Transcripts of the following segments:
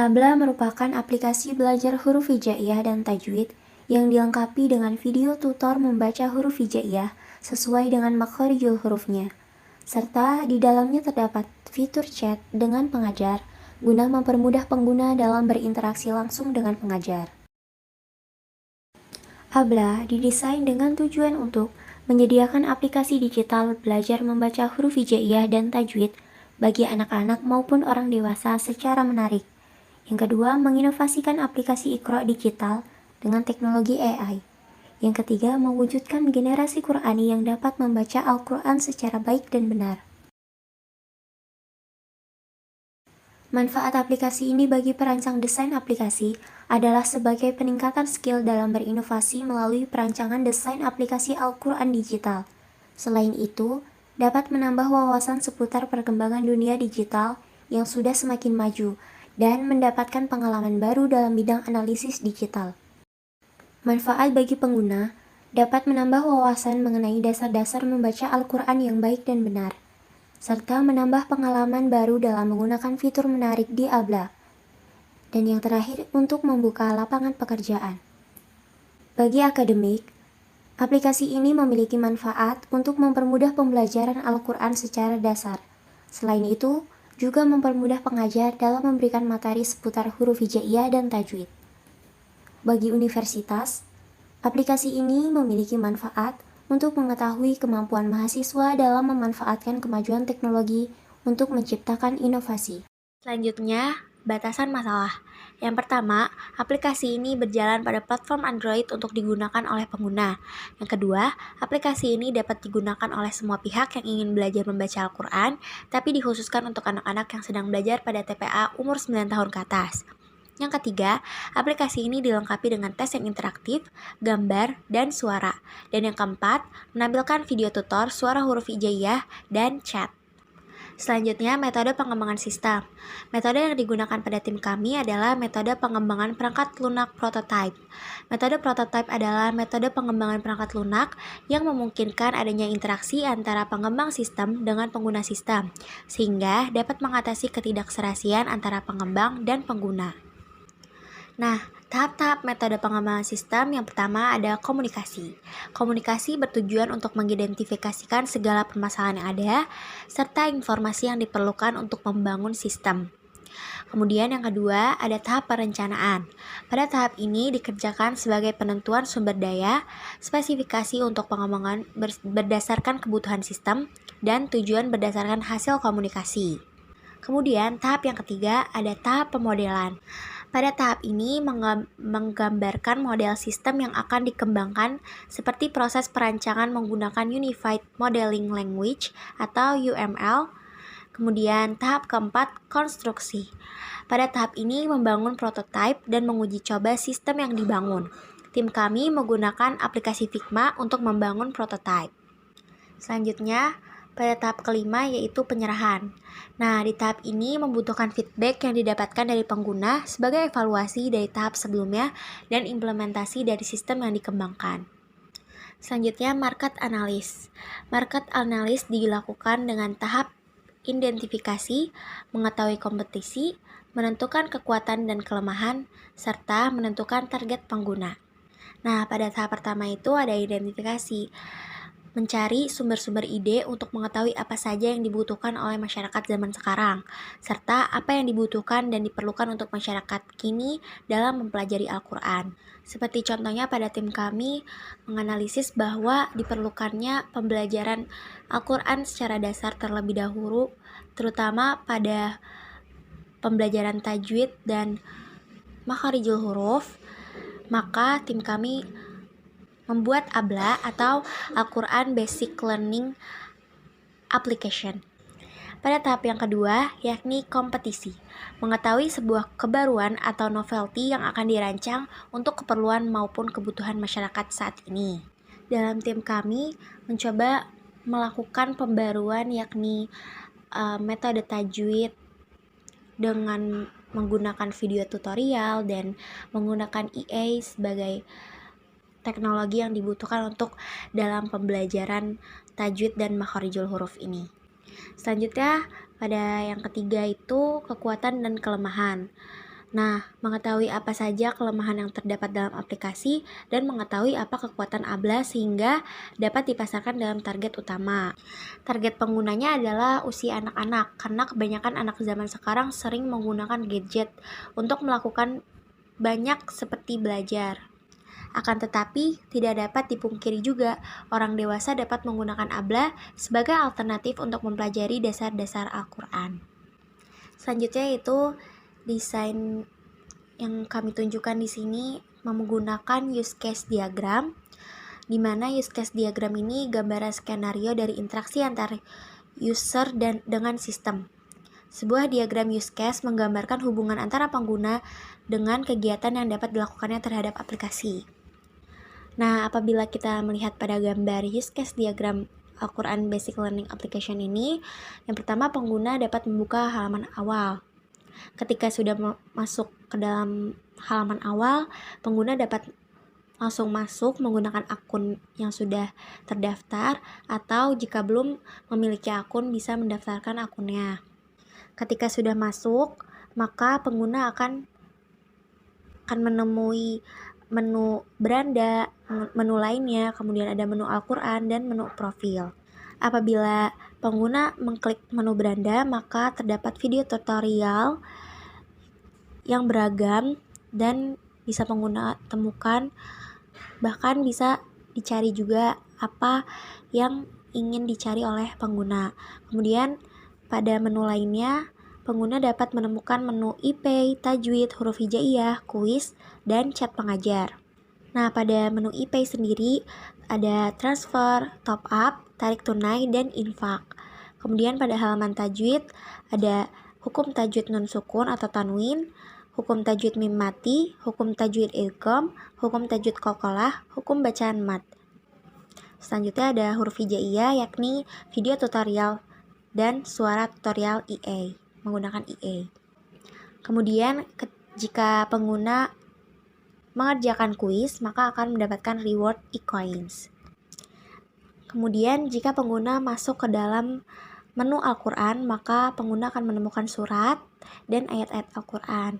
Habla merupakan aplikasi belajar huruf hijaiyah dan tajwid yang dilengkapi dengan video tutor membaca huruf hijaiyah sesuai dengan makharijul hurufnya, serta di dalamnya terdapat fitur chat dengan pengajar guna mempermudah pengguna dalam berinteraksi langsung dengan pengajar. Habla didesain dengan tujuan untuk menyediakan aplikasi digital belajar membaca huruf hijaiyah dan tajwid bagi anak-anak maupun orang dewasa secara menarik. Yang kedua, menginovasikan aplikasi Iqra digital dengan teknologi AI. Yang ketiga, mewujudkan generasi Qur'ani yang dapat membaca Al-Quran secara baik dan benar. Manfaat aplikasi ini bagi perancang desain aplikasi adalah sebagai peningkatan skill dalam berinovasi melalui perancangan desain aplikasi Al-Quran digital. Selain itu, dapat menambah wawasan seputar perkembangan dunia digital yang sudah semakin maju dan mendapatkan pengalaman baru dalam bidang analisis digital. Manfaat bagi pengguna dapat menambah wawasan mengenai dasar-dasar membaca Al-Quran yang baik dan benar, serta menambah pengalaman baru dalam menggunakan fitur menarik di Habla. Dan yang terakhir, untuk membuka lapangan pekerjaan. Bagi akademik, aplikasi ini memiliki manfaat untuk mempermudah pembelajaran Al-Quran secara dasar. Selain itu, juga mempermudah pengajar dalam memberikan materi seputar huruf hijaiyah dan tajwid. Bagi universitas, aplikasi ini memiliki manfaat untuk mengetahui kemampuan mahasiswa dalam memanfaatkan kemajuan teknologi untuk menciptakan inovasi. Selanjutnya, batasan masalah. Yang pertama, aplikasi ini berjalan pada platform Android untuk digunakan oleh pengguna. Yang kedua, aplikasi ini dapat digunakan oleh semua pihak yang ingin belajar membaca Al-Quran, tapi dikhususkan untuk anak-anak yang sedang belajar pada TPA umur 9 tahun ke atas. Yang ketiga, aplikasi ini dilengkapi dengan tes yang interaktif, gambar, dan suara. Dan yang keempat, menampilkan video tutor, suara huruf hijaiyah, dan chat. Selanjutnya, metode pengembangan sistem. Metode yang digunakan pada tim kami adalah metode pengembangan perangkat lunak prototype. Metode prototype adalah metode pengembangan perangkat lunak yang memungkinkan adanya interaksi antara pengembang sistem dengan pengguna sistem, sehingga dapat mengatasi ketidakserasian antara pengembang dan pengguna. Nah, tahap-tahap metode pengembangan sistem yang pertama ada komunikasi. Komunikasi bertujuan untuk mengidentifikasikan segala permasalahan yang ada, serta informasi yang diperlukan untuk membangun sistem. Kemudian yang kedua ada tahap perencanaan. Pada tahap ini dikerjakan sebagai penentuan sumber daya, spesifikasi untuk pengembangan berdasarkan kebutuhan sistem, dan tujuan berdasarkan hasil komunikasi. Kemudian tahap yang ketiga ada tahap pemodelan. Pada tahap ini menggambarkan model sistem yang akan dikembangkan seperti proses perancangan menggunakan Unified Modeling Language atau UML. Kemudian tahap keempat, konstruksi. Pada tahap ini membangun prototipe dan menguji coba sistem yang dibangun. Tim kami menggunakan aplikasi Figma untuk membangun prototipe. Selanjutnya, pada tahap kelima yaitu penyerahan. Nah, di tahap ini membutuhkan feedback yang didapatkan dari pengguna sebagai evaluasi dari tahap sebelumnya dan implementasi dari sistem yang dikembangkan. Selanjutnya, market analysis. Market analysis dilakukan dengan tahap identifikasi, mengetahui kompetisi, menentukan kekuatan dan kelemahan, serta menentukan target pengguna. Nah, pada tahap pertama itu ada identifikasi. Mencari sumber-sumber ide untuk mengetahui apa saja yang dibutuhkan oleh masyarakat zaman sekarang, serta apa yang dibutuhkan dan diperlukan untuk masyarakat kini dalam mempelajari Al-Quran. Seperti contohnya pada tim kami menganalisis bahwa diperlukannya pembelajaran Al-Quran secara dasar terlebih dahulu, terutama pada pembelajaran tajwid dan makharijul huruf, maka tim kami membuat ABLA atau Al-Quran Basic Learning Application. Pada tahap yang kedua, yakni kompetisi. Mengetahui sebuah kebaruan atau novelty yang akan dirancang untuk keperluan maupun kebutuhan masyarakat saat ini. Dalam tim kami mencoba melakukan pembaruan yakni metode tajwid dengan menggunakan video tutorial dan menggunakan EA sebagai teknologi yang dibutuhkan untuk dalam pembelajaran tajwid dan makharijul huruf ini. Selanjutnya, pada yang ketiga itu kekuatan dan kelemahan. Nah, mengetahui apa saja kelemahan yang terdapat dalam aplikasi dan mengetahui apa kekuatan ABLA sehingga dapat dipasarkan dalam target utama. Target penggunanya adalah usia anak-anak, karena kebanyakan anak zaman sekarang sering menggunakan gadget untuk melakukan banyak seperti belajar. Akan tetapi, tidak dapat dipungkiri juga, orang dewasa dapat menggunakan ABLA sebagai alternatif untuk mempelajari dasar-dasar Al-Quran. Selanjutnya yaitu desain yang kami tunjukkan di sini menggunakan use case diagram, di mana use case diagram ini gambaran skenario dari interaksi antara user dan dengan sistem. Sebuah diagram use case menggambarkan hubungan antara pengguna dengan kegiatan yang dapat dilakukannya terhadap aplikasi. Nah, apabila kita melihat pada gambar use case diagram Al-Quran Basic Learning Application ini, yang pertama pengguna dapat membuka halaman awal. Ketika sudah masuk ke dalam halaman awal, pengguna dapat langsung masuk menggunakan akun yang sudah terdaftar, atau jika belum memiliki akun bisa mendaftarkan akunnya. Ketika sudah masuk, maka pengguna akan menemui menu beranda, menu lainnya, kemudian ada menu Al-Quran dan menu profil. Apabila pengguna mengklik menu beranda, maka terdapat video tutorial yang beragam dan bisa pengguna temukan, bahkan bisa dicari juga apa yang ingin dicari oleh pengguna. Kemudian pada menu lainnya, pengguna dapat menemukan menu IP, tajwid, huruf hijaiyah, kuis, dan chat pengajar. Nah, pada menu IP sendiri ada transfer, top up, tarik tunai, dan infak. Kemudian pada halaman tajwid ada hukum tajwid nun sukun atau tanwin, hukum tajwid mim mati, hukum tajwid idgham, hukum tajwid qalqalah, hukum bacaan mat. Selanjutnya ada huruf hijaiyah, yakni video tutorial dan suara tutorial EA menggunakan EA. Kemudian jika pengguna mengerjakan kuis, maka akan mendapatkan reward e-coins. Kemudian jika pengguna masuk ke dalam menu Al-Quran, maka pengguna akan menemukan surat dan ayat-ayat Al-Quran.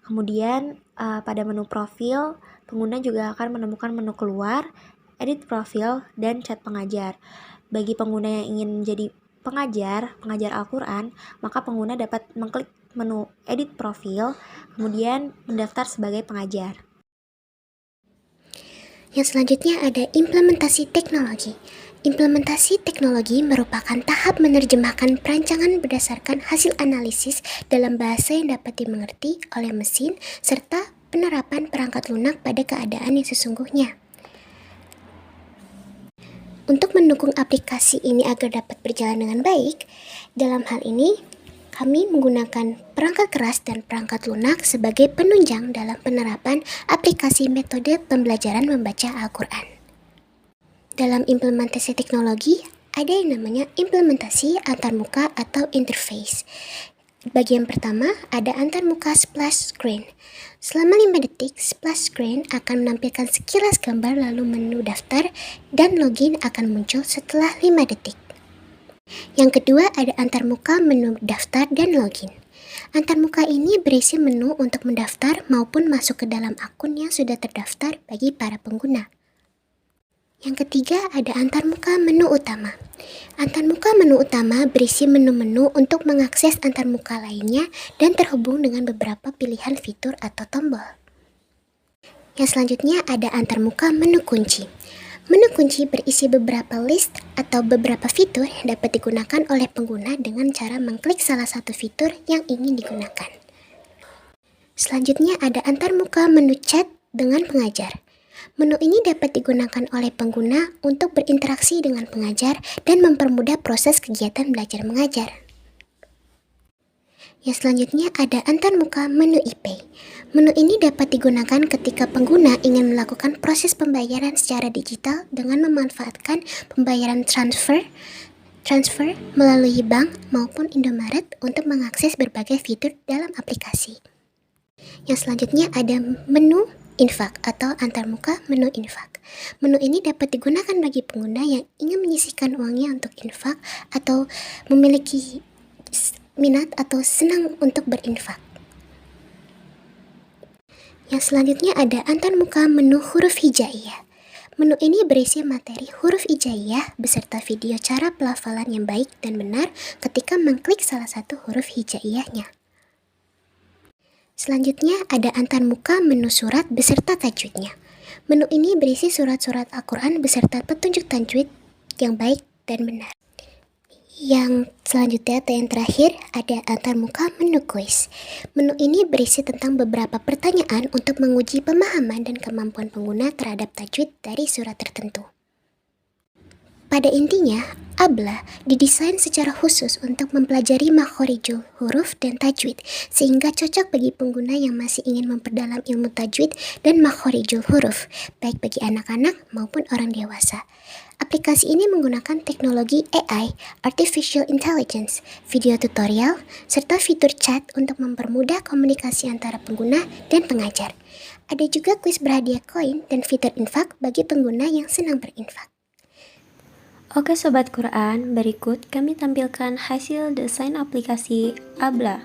Kemudian pada menu profil, pengguna juga akan menemukan menu keluar, edit profil, dan chat pengajar. Bagi pengguna yang ingin menjadi pengajar Al-Quran, maka pengguna dapat mengklik menu edit profil, kemudian mendaftar sebagai pengajar. Yang selanjutnya ada implementasi teknologi. Implementasi teknologi merupakan tahap menerjemahkan perancangan berdasarkan hasil analisis dalam bahasa yang dapat dimengerti oleh mesin serta penerapan perangkat lunak pada keadaan yang sesungguhnya. Untuk mendukung aplikasi ini agar dapat berjalan dengan baik, dalam hal ini kami menggunakan perangkat keras dan perangkat lunak sebagai penunjang dalam penerapan aplikasi metode pembelajaran membaca Al-Quran. Dalam implementasi teknologi, ada yang namanya implementasi antarmuka atau interface. Bagian pertama ada antarmuka splash screen. Selama 5 detik, splash screen akan menampilkan sekilas gambar lalu menu daftar dan login akan muncul setelah 5 detik. Yang kedua ada antarmuka menu daftar dan login. Antarmuka ini berisi menu untuk mendaftar maupun masuk ke dalam akun yang sudah terdaftar bagi para pengguna. Yang ketiga ada antarmuka menu utama. Antarmuka menu utama berisi menu-menu untuk mengakses antarmuka lainnya dan terhubung dengan beberapa pilihan fitur atau tombol. Yang selanjutnya ada antarmuka menu kunci. Menu kunci berisi beberapa list atau beberapa fitur yang dapat digunakan oleh pengguna dengan cara mengklik salah satu fitur yang ingin digunakan. Selanjutnya ada antarmuka menu chat dengan pengajar. Menu ini dapat digunakan oleh pengguna untuk berinteraksi dengan pengajar dan mempermudah proses kegiatan belajar mengajar. Yang selanjutnya ada antarmuka menu IP. Menu ini dapat digunakan ketika pengguna ingin melakukan proses pembayaran secara digital dengan memanfaatkan pembayaran transfer melalui bank maupun Indomaret untuk mengakses berbagai fitur dalam aplikasi. Yang selanjutnya ada menu infak atau antarmuka menu infak. Menu ini dapat digunakan bagi pengguna yang ingin menyisihkan uangnya untuk infak atau memiliki minat atau senang untuk berinfak. Yang selanjutnya ada antarmuka menu huruf hijaiyah. Menu ini berisi materi huruf hijaiyah beserta video cara pelafalan yang baik dan benar ketika mengklik salah satu huruf hijaiyahnya. Selanjutnya ada antarmuka menu surat beserta tajwidnya. Menu ini berisi surat-surat Al-Quran beserta petunjuk tajwid yang baik dan benar. Yang selanjutnya atau yang terakhir ada antarmuka menu kuis. Menu ini berisi tentang beberapa pertanyaan untuk menguji pemahaman dan kemampuan pengguna terhadap tajwid dari surat tertentu. Pada intinya, Abla didesain secara khusus untuk mempelajari makhorijul huruf dan tajwid, sehingga cocok bagi pengguna yang masih ingin memperdalam ilmu tajwid dan makhorijul huruf, baik bagi anak-anak maupun orang dewasa. Aplikasi ini menggunakan teknologi AI, Artificial Intelligence, video tutorial, serta fitur chat untuk mempermudah komunikasi antara pengguna dan pengajar. Ada juga kuis berhadiah koin dan fitur infak bagi pengguna yang senang berinfak. Oke Sobat Quran, berikut kami tampilkan hasil desain aplikasi Abla.